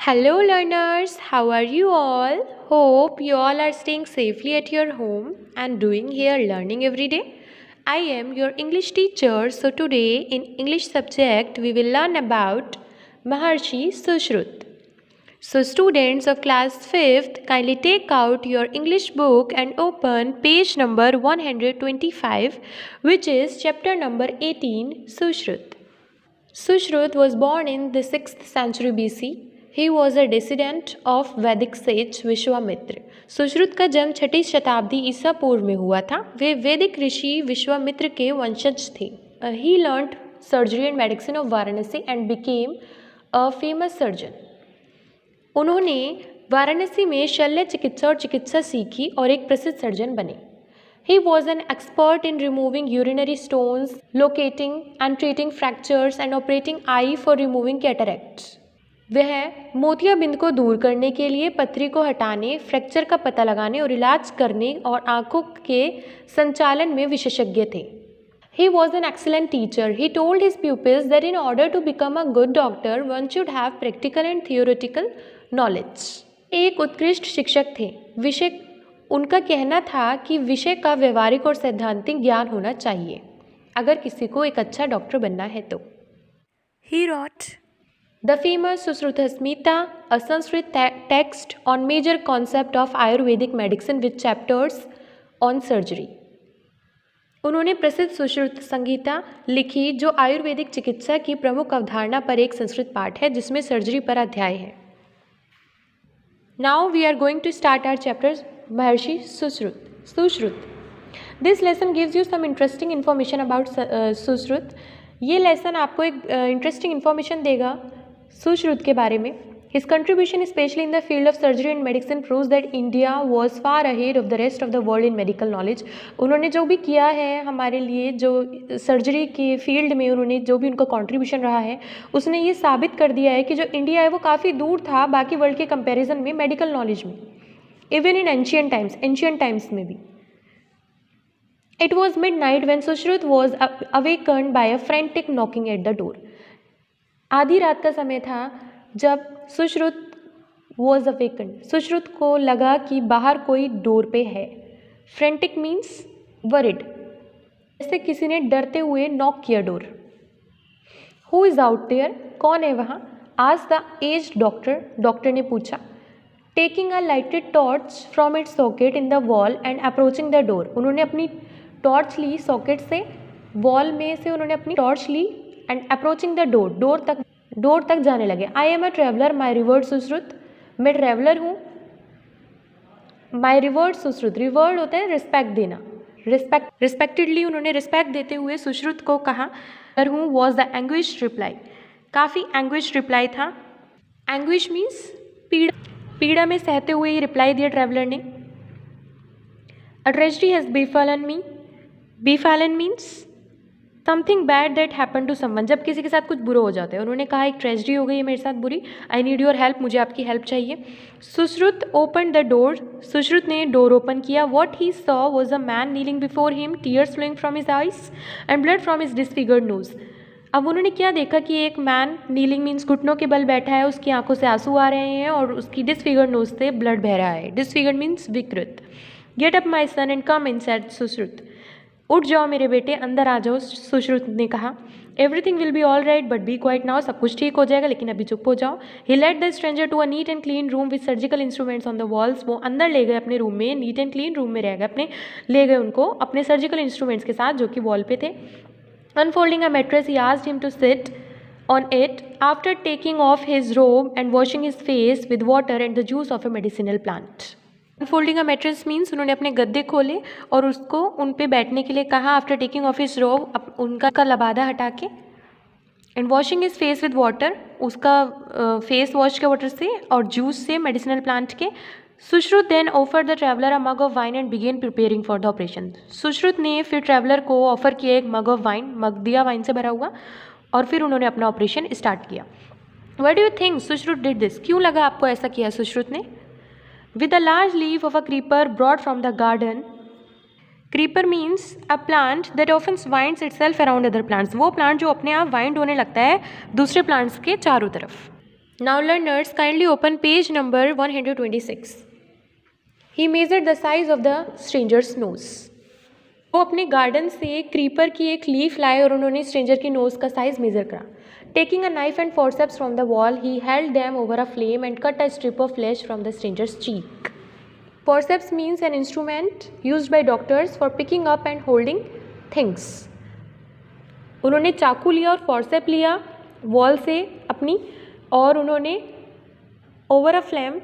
Hello, learners. How are you all? Hope you all are staying safely at your home and doing here learning every day. I am your English teacher. So today in English subject we will learn about Maharshi Sushrut. So students of class 5th, kindly take out your English book and open page number 125, which is chapter number 18, Sushrut. Sushrut was born in the 6th century BC. He was a descendant of वैदिक sage Vishwamitra. Sushruta का जन्म 6ठी शताब्दी ईसा पूर्व में हुआ था. वे वैदिक ऋषि विश्वामित्र के वंशज थे. He learned surgery and medicine of Varanasi and became a famous surgeon. उन्होंने वाराणसी में शल्य चिकित्सा और चिकित्सा सीखी और एक प्रसिद्ध सर्जन बने. He was an expert in removing urinary stones, locating and treating fractures and operating eye for removing cataracts. वह मोतियाबिंद को दूर करने के लिए, पथरी को हटाने, फ्रैक्चर का पता लगाने और इलाज करने और आँखों के संचालन में विशेषज्ञ थे. He was an excellent teacher. He told his pupils that in order to become a good doctor, one should have practical and theoretical knowledge. एक उत्कृष्ट शिक्षक थे. विषय उनका कहना था कि विषय का व्यवहारिक और सैद्धांतिक ज्ञान होना चाहिए अगर किसी को एक अच्छा डॉक्टर बनना है तो. He wrote the famous Susruta Smita, a Sanskrit text on major concept of Ayurvedic medicine with chapters on surgery. उन्होंने प्रसिद्ध सुश्रुत संहिता लिखी जो आयुर्वेदिक चिकित्सा की प्रमुख अवधारणा पर एक संस्कृत पाठ है जिसमें सर्जरी पर अध्याय है. Now we are going to start our chapters Maharshi Sushrut. This lesson gives you some interesting information about Sushrut. ये लेसन आपको एक इंटरेस्टिंग इन्फॉर्मेशन देगा सुश्रुत के बारे में. His contribution especially in the field of surgery and medicine proves that India was far ahead of the rest of the world in medical knowledge. उन्होंने जो भी किया है हमारे लिए, जो सर्जरी के फील्ड में उन्होंने जो भी उनका कंट्रीब्यूशन रहा है, उसने ये साबित कर दिया है कि जो इंडिया है वो काफ़ी दूर था बाकी वर्ल्ड के कंपैरिजन में मेडिकल नॉलेज में. इवन इन एंशियंट टाइम्स में भी. It was midnight when Sushrut was awakened by a frantic knocking at the door. आधी रात का समय था जब सुश्रुत वॉज अवेकन्ड. सुश्रुत को लगा कि बाहर कोई डोर पे है. फ्रेंटिक मीन्स वरिड, जैसे किसी ने डरते हुए नॉक किया door. Who is out there, कौन है वहाँ. आज द एज्ड डॉक्टर ने पूछा. Taking a lighted torch from its socket in the wall and approaching the door. उन्होंने अपनी टॉर्च ली सॉकेट से, वॉल में से उन्होंने अपनी टॉर्च ली एंड अप्रोचिंग द डोर तक जाने लगे. I am a traveller my revered Sushruta, मैं ट्रैवलर हूँ. माई रिवर्ड सुश्रुत, रिवर्ड होता है रिस्पेक्ट देना. रिस्पेक्टेडली उन्होंने रिस्पेक्ट देते हुए सुश्रुत को कहा हूँ. वॉज द एंग्विश रिप्लाई, काफ़ी एंग्विश रिप्लाई था. एंग्विश मीन्स पीड़ा में सहते हुए ये रिप्लाई दिया ट्रैवलर ने. A tragedy has befallen me, befallen means something bad that happen to someone, जब किसी के साथ कुछ बुरा हो जाता है. उन्होंने कहा एक ट्रेजेडी हो गई है मेरे साथ बुरी. आई नीड योर हेल्प, मुझे आपकी हेल्प चाहिए. Sushruta open the door, Sushruta ने डोर ओपन किया. What he saw was a man kneeling before him, tears flowing from his eyes and blood from his disfigured nose. अब उन्होंने क्या देखा कि एक मैन नीलिंग मीन्स घुटनों के बल बैठा है, उसकी आंखों से आंसू आ रहे हैं और उसकी डिसफिगर्ड नोज से ब्लड बह रहा है. डिसफिगर्ड मीन्स विकृत. Get up my son and come in said Sushruta, उठ जाओ मेरे बेटे, अंदर आ जाओ. सुश्रुत ने कहा. Everything will be all right but be quiet now, सब कुछ ठीक हो जाएगा लेकिन अभी चुप हो जाओ. He led the stranger to a neat and clean room with surgical instruments on the walls. वो अंदर ले गए अपने रूम में, नीट एंड क्लीन रूम में रह गए अपने, ले गए उनको अपने सर्जिकल इंस्ट्रूमेंट्स के साथ जो कि वॉल पे थे. Unfolding a mattress he asked him to sit on it after taking off his robe and washing his face with water and the juice of a medicinal plant. Unfolding a mattress means उन्होंने अपने गद्दे खोले और उसको उन पे बैठने के लिए कहा. आफ्टर टेकिंग ऑफ हिज रोब, उनका लबादा हटा के, and washing his face with water, उसका फेस वॉश के वाटर से और जूस से मेडिसिनल प्लांट के. Sushruta then offer the traveller a mug of wine and began preparing for the operation. Sushruta ने फिर ट्रैवलर को ऑफर किया एक मग ऑफ वाइन, मग दिया वाइन से भरा हुआ, और फिर उन्होंने अपना ऑपरेशन स्टार्ट किया. What do you think Sushruta did this, क्यों लगा आपको ऐसा किया सुश्रुत ने. With a large leaf of a creeper brought from the garden. Creeper means a plant that often winds itself around other plants, वो प्लांट जो अपने आप वाइंड होने लगता है दूसरे प्लांट्स के चारों तरफ. Now learners, kindly open page number 126. He measured the size of the stranger's nose. वो अपने गार्डन से क्रीपर की एक लीफ लाए और उन्होंने स्ट्रेंजर की नोज का साइज मेजर करा. Taking a knife and forceps from the wall he held them over a flame and cut a strip of flash from the strangers cheek. Forceps means an instrument used by doctors for picking up and holding things. उन्होंने चाकू लिया और forceps लिया wall से अपनी और उन्होंने over a flame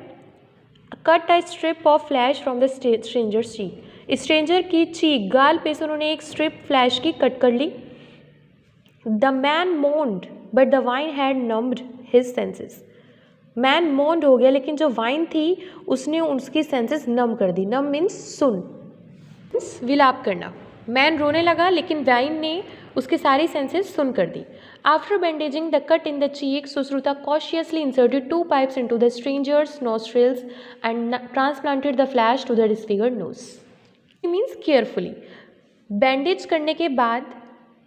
cut a strip of flash from the strangers cheek. Stranger की चीक गाल पे से उन्होंने एक स्ट्रिप फ्लैश की कट कर ली. The man moaned but the wine had numbed his senses. Man moaned हो गया लेकिन जो वाइन थी उसने उसकी सेंसेस नम कर दी. नम मीन्स सुन, विलाप करना. मैन रोने लगा लेकिन वाइन ने उसके सारी सेंसेस सुन कर दी. After bandaging the cut in the cheek, Sushruta cautiously inserted 2 pipes into the stranger's nostrils and transplanted the flash to the disfigured nose. Means carefully. Bandage करने के बाद,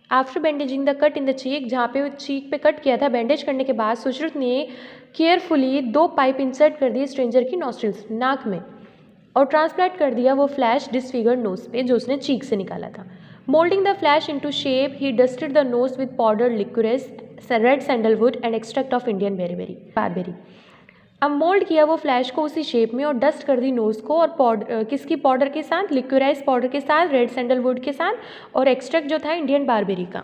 after bandaging the cut in the चीक, जहाँ पे चीक पे cut किया था, bandage करने के बाद सुश्रुत ने केयरफुली 2 पाइप इंसर्ट कर दिए स्ट्रेंजर की नॉस्ट्रिल्स, नाक में, और ट्रांसप्लांट कर दिया वो फ्लैश डिसफिगर्ड नोज पे जो उसने चीक से निकाला था. Moulding the flesh into shape he dusted the nose with powdered liquorice, red sandalwood and extract of Indian barberry. अब मोल्ड किया वो फ्लैश को उसी शेप में और डस्ट कर दी नोज़ को, और किसकी पाउडर के साथ, लिक्विराइज पाउडर के साथ, रेड सैंडलवुड के साथ, और एक्सट्रैक्ट जो था इंडियन बारबेरी का.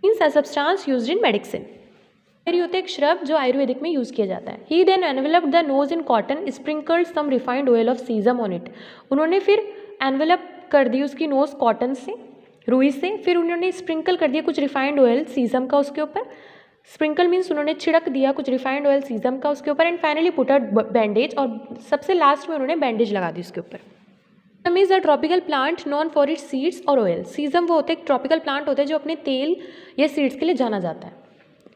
Means a substance used in medicine. Barberry होता है एक श्रब जो आयुर्वेदिक में यूज़ किया जाता है. He then enveloped the nose in cotton, sprinkled some refined oil of sesame on it. उन्होंने फिर एनवेलप कर दी उसकी नोज़ कॉटन से, रुई से, फिर उन्होंने स्प्रिंकल कर दिया कुछ रिफाइंड ऑयल सीजम का उसके ऊपर. स्प्रिंकल मीन्स उन्होंने छिड़क दिया कुछ रिफाइंड ऑयल सीजम का उसके ऊपर. And finally put a bandage, और सबसे लास्ट में उन्होंने बैंडेज लगा दी उसके ऊपर. Caesium is a tropical plant non for its seeds और ऑयल. सीजम वो होते हैं, ट्रॉपिकल प्लांट होते हैं जो अपने तेल या सीड्स के लिए जाना जाता है.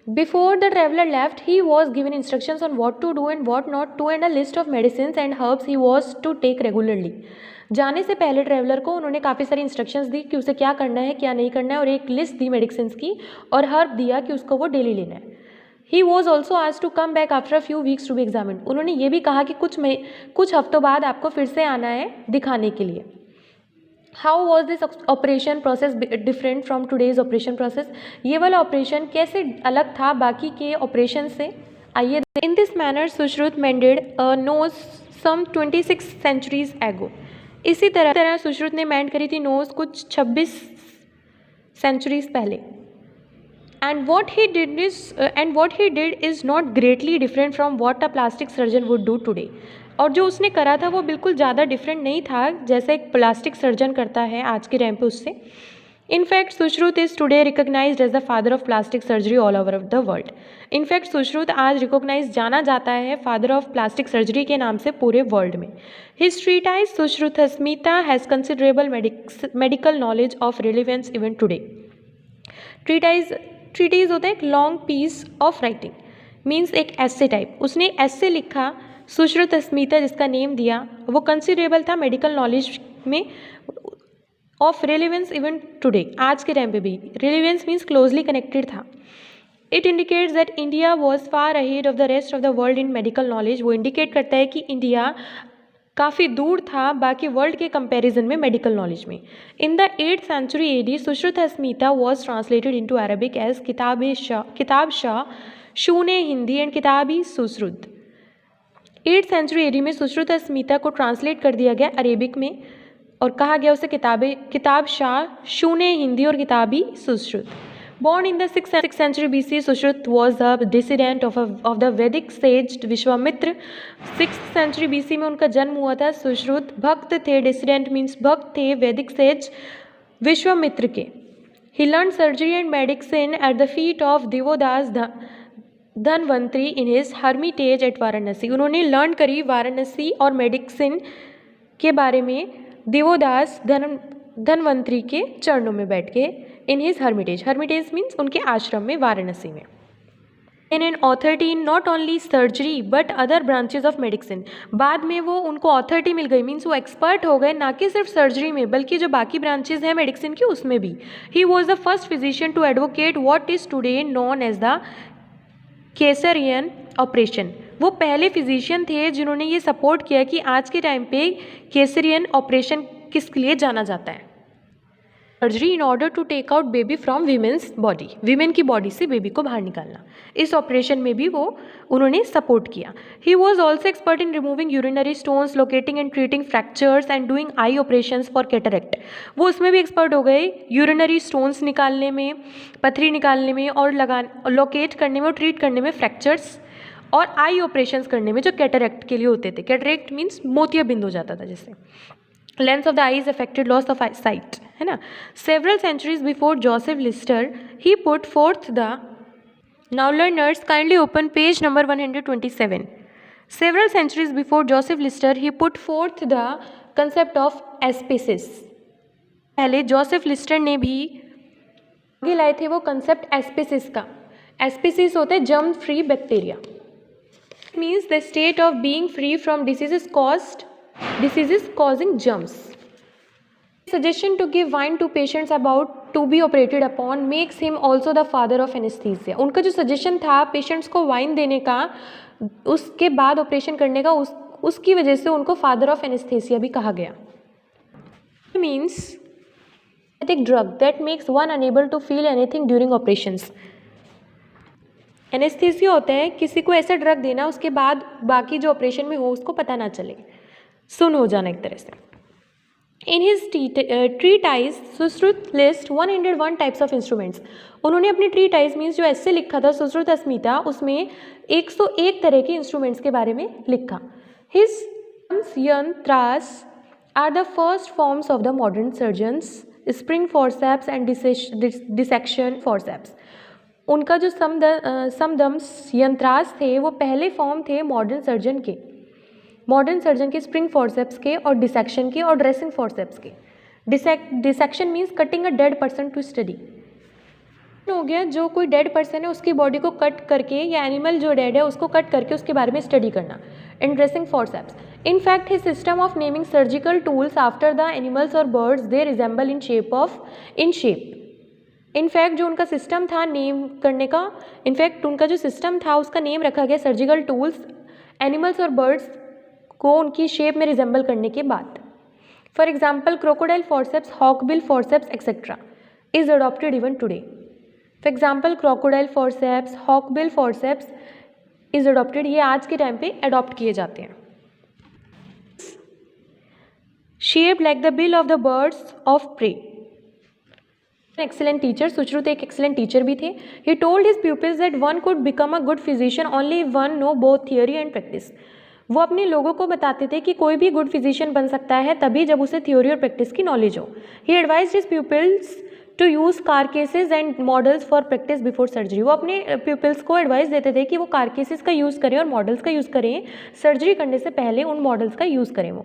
Before the traveller left he was given instructions on what to do and what not to and a list of medicine and herbs he was to take regularly. जाने से पहले ट्रैवलर को उन्होंने काफ़ी सारी इंस्ट्रक्शंस दी कि उसे क्या करना है क्या नहीं करना है, और एक लिस्ट दी मेडिसिन की, और हर्ब दिया कि उसको वो डेली लेना है. He was also asked to come back after a few weeks to be examined. उन्होंने ये भी कहा कि कुछ हफ्तों बाद आपको फिर से आना है दिखाने के लिए. How was this operation process different from today's operation process. ये वाला ऑपरेशन कैसे अलग था बाकी के ऑपरेशन से, आइए. In this manner Sushruta mended a nose some 26 centuries ago. इसी तरह सुश्रुत ने मेंड करी थी नोज कुछ 26 सेंचुरीज पहले. And what he did is not greatly different from what a plastic surgeon would do today. और जो उसने करा था वो बिल्कुल ज़्यादा डिफरेंट नहीं था जैसे एक प्लास्टिक सर्जन करता है आज के टाइम पे उससे. In fact Sushruta is today recognised as the father of plastic surgery all over the world. In fact Sushruta आज रिकॉग्नाइज जाना जाता है फादर ऑफ प्लास्टिक सर्जरी के नाम से पूरे वर्ल्ड में. His treatise Sushrutasamhita has considerable medical knowledge of relevance even today. Treatise होता है एक long piece of writing, means एक एस्से टाइप. उसने एस्से लिखा सुश्रुतस्मिता जिसका नेम दिया, वो कंसिडरेबल था मेडिकल नॉलेज में ऑफ रेलिवेंस इवन टुडे, आज के टाइम पे भी. रेलिवेंस मीन्स क्लोजली कनेक्टेड था. It indicates that India was far ahead of the rest of the world in medical knowledge. वो इंडिकेट करता है कि इंडिया काफ़ी दूर था बाकी वर्ल्ड के कंपैरिजन में मेडिकल नॉलेज में. In the 8th century AD Sushrutasamhita was translated into Arabic as किताब शाह, शूने हिंदी एंड किताबी सुश्रुत. 8th century AD में सुश्रुतस्मिता को ट्रांसलेट कर दिया गया अरेबिक में और कहा गया उसे किताब शाह, शूने हिंदी और किताबी Sushruta. Born in the 6th century BC, Sushruta was a descendant of the Vedic sage Vishwamitra. 6th century BC में उनका जन्म हुआ था. सुश्रुत भक्त थे, descendant means भक्त थे वैदिक सेज विश्वामित्र के. He learned surgery and medicine at the feet of Devodas Dhanvantari in his hermitage at Varanasi. उन्होंने लर्न करी वाराणसी और मेडिसिन के बारे में देवोदास धनवंतरी के चरणों में बैठ के. In his Hermitage, Hermitage means उनके आश्रम में वाराणसी में. In an authority in not only surgery but other branches of medicine. बाद में वो उनको ऑथोरिटी मिल गई, मीन्स वो एक्सपर्ट हो गए ना कि सिर्फ सर्जरी में बल्कि जो बाकी ब्रांचेज हैं मेडिसिन की उसमें भी. He was the first physician to advocate what is today known as the caesarean operation. वो पहले फिजिशियन थे जिन्होंने ये सपोर्ट किया कि आज के टाइम पे केसरियन ऑपरेशन किसके लिए जाना जाता है, surgery in order to take out baby from women's body, women की बॉडी से बेबी को बाहर निकालना। इस ऑपरेशन में भी वो उन्होंने सपोर्ट किया। ही was also expert in removing urinary stones, locating and treating fractures and doing I operations for cataract. वो उसमें भी एक्सपर्ट हो गए, यूरिनरी स्टोन्स निकालने में, पथरी निकालने में और लोकेट करने में और ट्रीट करने में फ्रैक्चर्स, और आई ऑपरेशंस करने में जो कैटरेक्ट के लिए होते थे। कैटरेक्ट मीन्स मोतियाबिंद हो जाता था जिससे। Lens of the eyes affected, loss of sight, है ना। Several centuries before Joseph Lister he put forth the, now learners kindly open page number 127. Several centuries before Joseph Lister he put forth the concept of aspesis. पहले Joseph Lister ने भी आगे लाए थे वो concept एस्पेसिस का। एस्पेसिस होता है germ free bacteria, means the state of being free from diseases causing germs. Suggestion to give wine to patients about to be operated upon makes him also the father of anesthesia. उनका जो suggestion था patients को wine देने का, उसके बाद operation करने का, उसकी वजह से उनको फादर ऑफ एनेस्थीसिया भी कहा गया। मीन्स एक drug that makes one unable to feel anything during operations. Anaesthesia होता है किसी को ऐसा ड्रग देना उसके बाद बाकी जो ऑपरेशन में हो उसको पता ना चले, सुन हो जाना एक तरह से। In his treatise Sushruta list 101 types of instruments. उन्होंने अपनी treatise मीन्स जो ऐसे लिखा था सुश्रुत अस्मिता, उसमें 101 तरह के इंस्ट्रूमेंट्स के बारे में लिखा। His yantras are the first forms of the modern surgeons, spring forceps and dissection forceps. उनका जो समदम्स यंत्रास थे वो पहले फॉर्म थे मॉडर्न सर्जन के स्प्रिंग फॉरसेप्स के और डिसेक्शन के और ड्रेसिंग फॉरसेप्स के। Dissection means cutting a dead person to study हो गया, जो कोई डेड पर्सन है उसकी बॉडी को कट करके या एनिमल जो डेड है उसको कट करके उसके बारे में स्टडी करना। And dressing forceps, in fact his system of naming surgical tools after the animals और birds they resemble in shape. In fact जो उनका सिस्टम था नेम करने का, इनफैक्ट उनका जो सिस्टम था उसका नेम रखा गया सर्जिकल टूल्स एनिमल्स और बर्ड्स को उनकी शेप में रिजेंबल करने के बाद। For example crocodile forceps, hawkbill forceps etcetera is adopted even today. For example crocodile forceps, hawkbill forceps is adopted, ये आज के टाइम पे अडॉप्ट किए जाते हैं। Shape like the bill of the birds of prey. Excellent teacher, Sushruta एक excellent teacher भी थे। He told his peoples that one could become a good physician only one know both theory and practice. वो अपने लोगों को बताते थे कि कोई भी गुड फिजिशियन बन सकता है तभी जब उसे थ्योरी और प्रैक्टिस की नॉलेज हो। He advised his peoples to use carcasses and models for practice before surgery. वो अपने पीपल्स को एडवाइस देते थे कि वो कारकेसेस का यूज़ करें और मॉडल्स का यूज़ करें, सर्जरी करने से पहले उन मॉडल्स का यूज़ करें। वो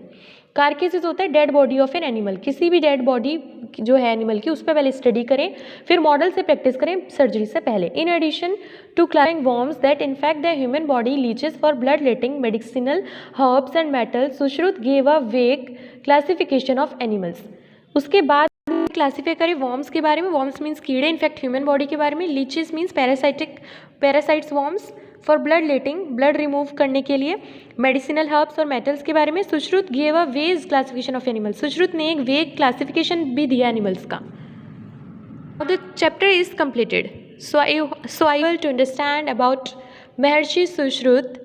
कारकेसेस होता है dead body of an animal, किसी भी डेड बॉडी जो है एनिमल की उस पर पहले स्टडी करें, फिर मॉडल से प्रैक्टिस करें सर्जरी से पहले। In addition to classifying worms that infect the human body leeches for blood letting medicinal herbs and metals, Sushruta gave a vague classification of animals. उसके बाद क्लासीफाई करें वॉर्म्स के बारे में, वॉर्म्स मीन्स कीड़े इनफैक्ट ह्यूमन बॉडी के बारे में, leches means parasites worms for blood letting blood remove करने के लिए, मेडिसिनल हर्ब्स और मेटल्स के बारे में। Sushruta gave a vague classification of animals, Sushruta ने एक वेग क्लासिफिकेशन भी दिया एनिमल्स का। The chapter is completed, so I will to understand about Maharshi Sushruta